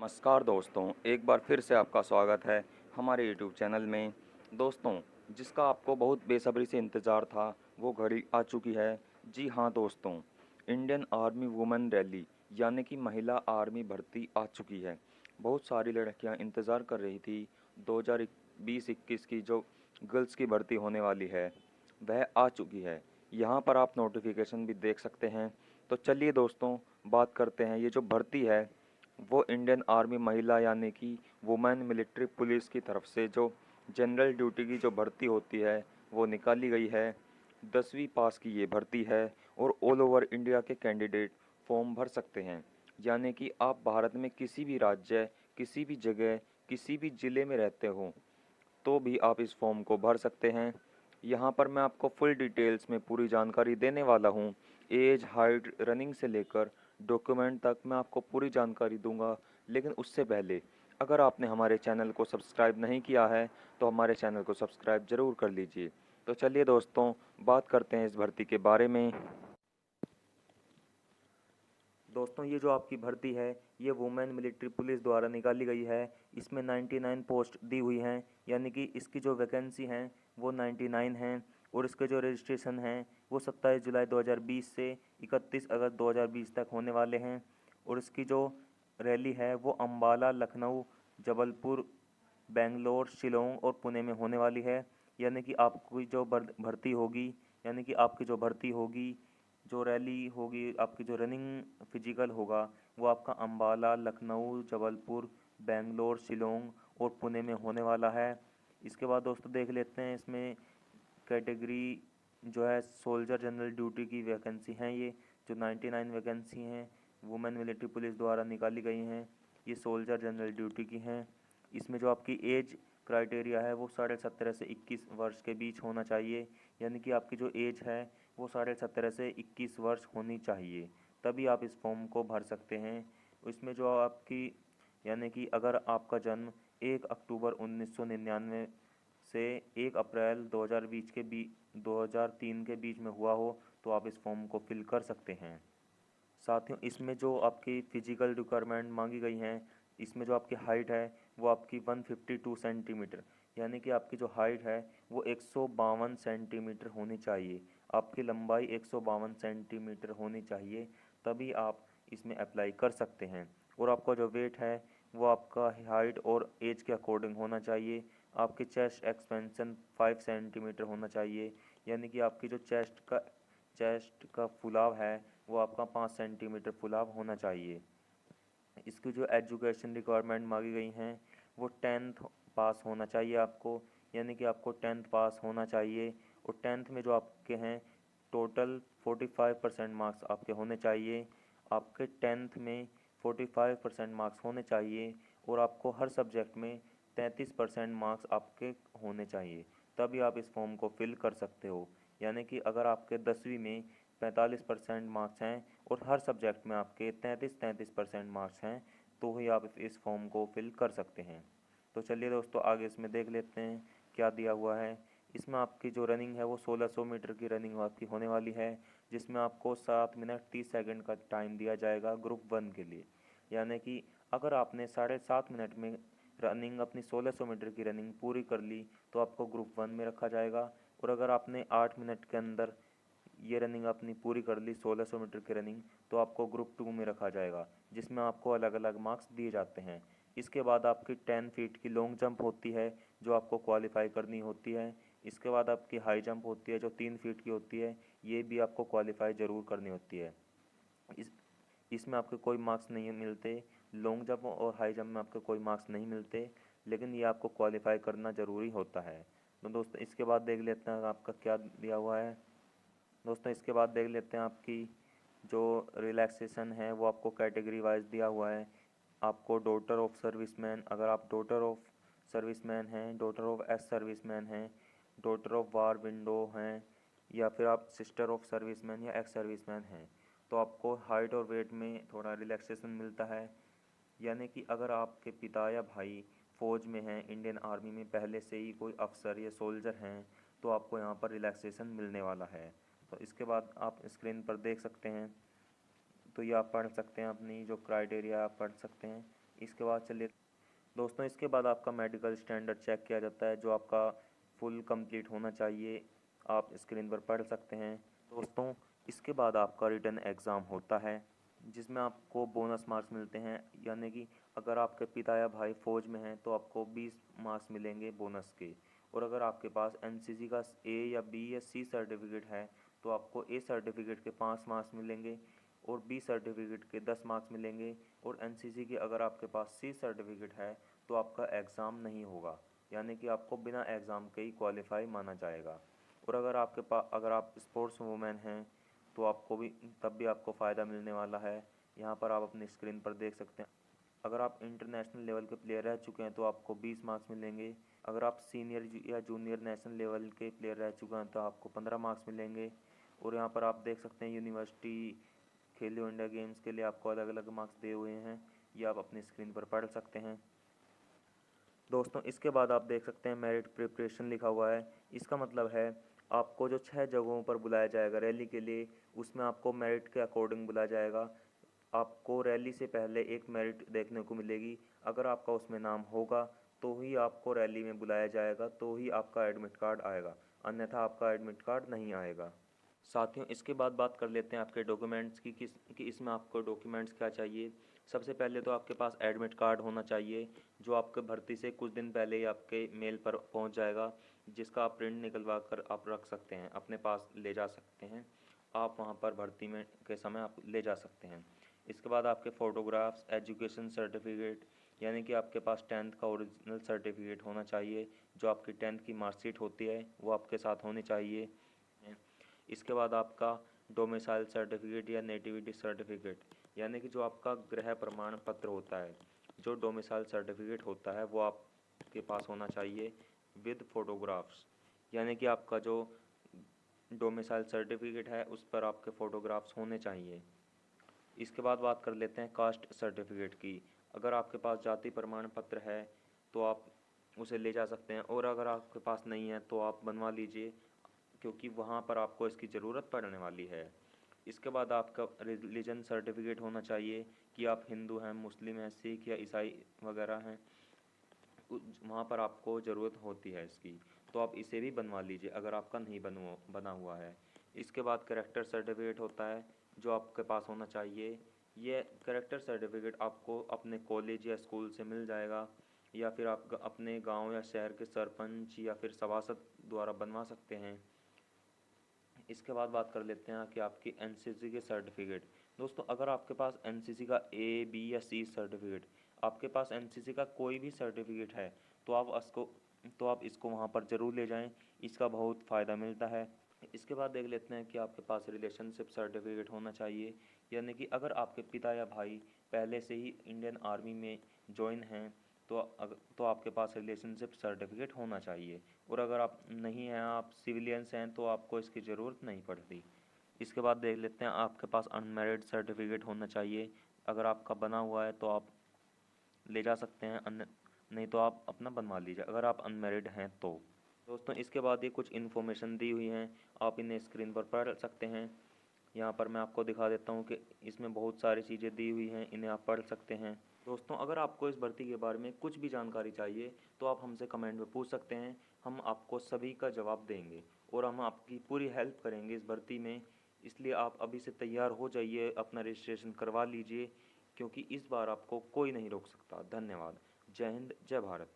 नमस्कार दोस्तों, एक बार फिर से आपका स्वागत है हमारे यूट्यूब चैनल में। दोस्तों, जिसका आपको बहुत बेसब्री से इंतज़ार था, वो घड़ी आ चुकी है। जी हाँ दोस्तों, इंडियन आर्मी वुमेन रैली यानी कि महिला आर्मी भर्ती आ चुकी है। बहुत सारी लड़कियां इंतज़ार कर रही थी। 2020-21 की जो गर्ल्स की भर्ती होने वाली है, वह आ चुकी है। यहाँ पर आप नोटिफिकेशन भी देख सकते हैं। तो चलिए दोस्तों, बात करते हैं। ये जो भर्ती है वो इंडियन आर्मी महिला यानी कि वुमेन मिलिट्री पुलिस की तरफ से जो जनरल ड्यूटी की जो भर्ती होती है वो निकाली गई है। 10वीं पास की ये भर्ती है और ऑल ओवर इंडिया के कैंडिडेट फॉर्म भर सकते हैं। यानी कि आप भारत में किसी भी राज्य, किसी भी जगह, किसी भी ज़िले में रहते हो तो भी आप इस फॉर्म को भर सकते हैं। यहाँ पर मैं आपको फुल डिटेल्स में पूरी जानकारी देने वाला हूँ। एज, हाइट, रनिंग से लेकर डॉक्यूमेंट तक मैं आपको पूरी जानकारी दूंगा। लेकिन उससे पहले अगर आपने हमारे चैनल को सब्सक्राइब नहीं किया है तो हमारे चैनल को सब्सक्राइब ज़रूर कर लीजिए। तो चलिए दोस्तों, बात करते हैं इस भर्ती के बारे में। दोस्तों, ये जो आपकी भर्ती है ये वुमेन मिलिट्री पुलिस द्वारा निकाली गई है। इसमें 99 पोस्ट दी हुई हैं, यानी कि इसकी जो वैकेंसी हैं वो 99 हैं। और इसके जो रजिस्ट्रेशन हैं वो 27 जुलाई 2020 से 31 अगस्त 2020 तक होने वाले हैं। और इसकी जो रैली है वो अम्बाला, लखनऊ, जबलपुर, बेंगलोर, शिलोंग और पुणे में होने वाली है। यानी कि आपकी जो भर्ती होगी, यानी कि आपकी जो भर्ती होगी, जो रैली होगी, आपकी जो रनिंग फिजिकल होगा वो आपका अम्बाला, लखनऊ, जबलपुर, बेंगलोर, शिलोंग और पुणे में होने वाला है। इसके बाद दोस्तों देख लेते हैं इसमें कैटेगरी जो है सोल्जर जनरल ड्यूटी की वैकेंसी हैं। ये जो 99 वैकेंसी हैं वुमेन मिलिट्री पुलिस द्वारा निकाली गई हैं, ये सोल्जर जनरल ड्यूटी की हैं। इसमें जो आपकी एज क्राइटेरिया है वो 17.5 से 21 वर्ष के बीच होना चाहिए। यानी कि आपकी जो एज है वो 17.5 से 21 वर्ष होनी चाहिए, तभी आप इस फॉर्म को भर सकते हैं। इसमें जो आपकी, यानी कि अगर आपका जन्म 1 अक्टूबर 1999 से 1 अप्रैल 2003 के बीच में हुआ हो तो आप इस फॉर्म को फिल कर सकते हैं। साथियों, इसमें जो आपकी फ़िज़िकल रिक्वायरमेंट मांगी गई हैं, इसमें जो आपकी हाइट है वो आपकी 152 सेंटीमीटर, यानी कि आपकी जो हाइट है वो 152 सेंटीमीटर होनी चाहिए। आपकी लंबाई 152 सेंटीमीटर होनी चाहिए, तभी आप इसमें अप्लाई कर सकते हैं। और आपका जो वेट है वो आपका हाइट और एज के अकॉर्डिंग होना चाहिए। आपकी चेस्ट एक्सपेंशन 5 सेंटीमीटर होना चाहिए, यानी कि आपकी जो चेस्ट का फुलाव है वो आपका 5 सेंटीमीटर फुलाव होना चाहिए। इसकी जो एजुकेशन रिक्वायरमेंट मांगी गई हैं वो 10th पास होना चाहिए आपको, यानी कि आपको 10th पास होना चाहिए। और 10th में जो आपके हैं टोटल 45% मार्क्स आपके होने चाहिए। आपके 10th में 45% मार्क्स होने चाहिए और आपको हर सब्जेक्ट में 33% मार्क्स आपके होने चाहिए, तभी आप इस फॉर्म को फिल कर सकते हो। यानी कि अगर आपके 10वीं में 45% मार्क्स हैं और हर सब्जेक्ट में आपके 33% मार्क्स हैं तो ही आप इस फॉर्म को फिल कर सकते हैं। तो चलिए दोस्तों, आगे इसमें देख लेते हैं क्या दिया हुआ है। इसमें आपकी जो रनिंग है वो 1600 मीटर की रनिंग आपकी होने वाली है, जिसमें आपको 7 मिनट 30 सेकंड का टाइम दिया जाएगा ग्रुप 1 के लिए। यानी कि अगर आपने 7.5 मिनट में रनिंग अपनी 1600 मीटर की रनिंग पूरी कर ली तो आपको ग्रुप 1 में रखा जाएगा। और अगर आपने 8 मिनट के अंदर ये रनिंग अपनी पूरी कर ली 1600 मीटर की रनिंग, तो आपको ग्रुप 2 में रखा जाएगा, जिसमें आपको अलग अलग मार्क्स दिए जाते हैं। इसके बाद आपकी 10 फीट की लॉन्ग जंप होती है जो आपको क्वालिफाई करनी होती है। इसके बाद आपकी हाई जंप होती है जो 3 फीट की होती है, ये भी आपको क्वालिफाई ज़रूर करनी होती है। इस इसमें आपके कोई मार्क्स नहीं मिलते। लॉन्ग जंप और हाई जंप में आपके कोई मार्क्स नहीं मिलते, लेकिन ये आपको क्वालिफाई करना ज़रूरी होता है। तो दोस्तों, इसके बाद देख लेते हैं आपका क्या दिया हुआ है। दोस्तों, इसके बाद देख लेते हैं आपकी जो रिलैक्सेशन है वो आपको कैटेगरी वाइज दिया हुआ है। आपको डॉटर ऑफ सर्विसमैन, अगर आप डॉटर ऑफ सर्विसमैन हैं, डॉटर ऑफ एक्स सर्विसमैन हैं, डॉटर ऑफ वार विंडो हैं, या फिर आप सिस्टर ऑफ सर्विसमैन या एक्स सर्विसमैन हैं, तो आपको हाइट और वेट में थोड़ा रिलैक्सेशन मिलता है। यानी कि अगर आपके पिता या भाई फ़ौज में हैं, इंडियन आर्मी में पहले से ही कोई अफसर या सोल्जर हैं, तो आपको यहाँ पर रिलैक्सेशन मिलने वाला है। तो इसके बाद आप स्क्रीन पर देख सकते हैं, तो ये आप पढ़ सकते हैं, अपनी जो क्राइटेरिया आप पढ़ सकते हैं। इसके बाद चलिए दोस्तों, इसके बाद आपका मेडिकल स्टैंडर्ड चेक किया जाता है, जो आपका फुल कंप्लीट होना चाहिए। आप स्क्रीन पर पढ़ सकते हैं दोस्तों। इसके बाद आपका रिटन एग्ज़ाम होता है, जिसमें आपको बोनस मार्क्स मिलते हैं। यानी कि अगर आपके पिता या भाई फ़ौज में हैं तो आपको 20 मार्क्स मिलेंगे बोनस के। और अगर आपके पास एनसीसी का ए या बी या सी सर्टिफिकेट है तो आपको ए सर्टिफिकेट के 5 मार्क्स मिलेंगे और बी सर्टिफिकेट के 10 मार्क्स मिलेंगे। और एनसीसी की अगर आपके पास सी सर्टिफिकेट है तो आपका एग्ज़ाम नहीं होगा, यानी कि आपको बिना एग्ज़ाम के ही क्वालिफाई माना जाएगा। और अगर आप स्पोर्ट्स वूमेन हैं तो आपको भी तब भी आपको फ़ायदा मिलने वाला है। यहाँ पर आप अपनी स्क्रीन पर देख सकते हैं। अगर आप इंटरनेशनल लेवल के प्लेयर रह चुके हैं तो आपको 20 मार्क्स मिलेंगे। अगर आप सीनियर या जूनियर नेशनल लेवल के प्लेयर रह चुके हैं तो आपको 15 मार्क्स मिलेंगे। और यहाँ पर आप देख सकते हैं यूनिवर्सिटी खेलो इंडिया गेम्स के लिए आपको अलग अलग मार्क्स दिए हुए हैं, ये आप अपनी स्क्रीन पर पढ़ सकते हैं दोस्तों। इसके बाद आप देख सकते हैं मेरिट प्रिपरेशन लिखा हुआ है। इसका मतलब है आपको जो 6 जगहों पर बुलाया जाएगा रैली के लिए, उसमें आपको मेरिट के अकॉर्डिंग बुलाया जाएगा। आपको रैली से पहले एक मेरिट देखने को मिलेगी। अगर आपका उसमें नाम होगा तो ही आपको रैली में बुलाया जाएगा, तो ही आपका एडमिट कार्ड आएगा, अन्यथा आपका एडमिट कार्ड नहीं आएगा। साथियों, इसके बाद बात कर लेते हैं आपके डॉक्यूमेंट्स की, कि इसमें आपको डॉक्यूमेंट्स क्या चाहिए। सबसे पहले तो आपके पास एडमिट कार्ड होना चाहिए, जो आपके भर्ती से कुछ दिन पहले ही आपके मेल पर पहुंच जाएगा, जिसका आप प्रिंट निकलवा कर आप रख सकते हैं, अपने पास ले जा सकते हैं। आप वहां पर भर्ती में के समय आप ले जा सकते हैं। इसके बाद आपके फ़ोटोग्राफ्स, एजुकेशन सर्टिफिकेट, यानी कि आपके पास 10th का ओरिजिनल सर्टिफिकेट होना चाहिए। जो आपकी 10th की मार्कशीट होती है वो आपके साथ होनी चाहिए। इसके बाद आपका डोमिसाइल सर्टिफिकेट या नेटिविटी सर्टिफिकेट, यानी कि जो आपका गृह प्रमाण पत्र होता है, जो डोमिसाइल सर्टिफिकेट होता है वो आपके पास होना चाहिए विद फोटोग्राफ्स। यानी कि आपका जो डोमिसाइल सर्टिफिकेट है उस पर आपके फ़ोटोग्राफ्स होने चाहिए। इसके बाद बात कर लेते हैं कास्ट सर्टिफिकेट की। अगर आपके पास जाति प्रमाण पत्र है तो आप उसे ले जा सकते हैं, और अगर आपके पास नहीं है तो आप बनवा लीजिए, क्योंकि वहाँ पर आपको इसकी ज़रूरत पड़ने वाली है। इसके बाद आपका रिलीजन सर्टिफिकेट होना चाहिए कि आप हिंदू हैं, मुस्लिम हैं, सिख या ईसाई वगैरह हैं, वहाँ पर आपको ज़रूरत होती है इसकी, तो आप इसे भी बनवा लीजिए अगर आपका नहीं बना हुआ है। इसके बाद कैरेक्टर सर्टिफिकेट होता है जो आपके पास होना चाहिए। ये कैरेक्टर सर्टिफिकेट आपको अपने कॉलेज या स्कूल से मिल जाएगा, या फिर आप अपने गांव या शहर के सरपंच या फिर सभासद द्वारा बनवा सकते हैं। इसके बाद बात कर लेते हैं कि आपकी एनसीसी के सर्टिफिकेट। दोस्तों, अगर आपके पास एनसीसी का ए, बी या सी सर्टिफिकेट, आपके पास एनसीसी का कोई भी सर्टिफिकेट है तो आप इसको वहाँ पर ज़रूर ले जाएं, इसका बहुत फ़ायदा मिलता है। इसके बाद देख लेते हैं कि आपके पास रिलेशनशिप सर्टिफिकेट होना चाहिए, यानी कि अगर आपके पिता या भाई पहले से ही इंडियन आर्मी में जॉइन हैं तो आपके पास रिलेशनशिप सर्टिफिकेट होना चाहिए। और अगर आप नहीं हैं, आप सिविलियंस हैं, तो आपको इसकी ज़रूरत नहीं पड़ती। इसके बाद देख लेते हैं आपके पास अनमैरिड सर्टिफिकेट होना चाहिए। अगर आपका बना हुआ है तो आप ले जा सकते हैं, अन्य नहीं तो आप अपना बनवा लीजिए अगर आप अनमैरिड हैं तो। दोस्तों, इसके बाद ये कुछ इन्फॉर्मेशन दी हुई हैं, आप इन्हें स्क्रीन पर पढ़ सकते हैं। यहाँ पर मैं आपको दिखा देता हूँ कि इसमें बहुत सारी चीज़ें दी हुई हैं, इन्हें आप पढ़ सकते हैं। दोस्तों, अगर आपको इस भर्ती के बारे में कुछ भी जानकारी चाहिए तो आप हमसे कमेंट में पूछ सकते हैं, हम आपको सभी का जवाब देंगे और हम आपकी पूरी हेल्प करेंगे इस भर्ती में। इसलिए आप अभी से तैयार हो जाइए, अपना रजिस्ट्रेशन करवा लीजिए, क्योंकि इस बार आपको कोई नहीं रोक सकता। धन्यवाद। जय हिंद, जय भारत।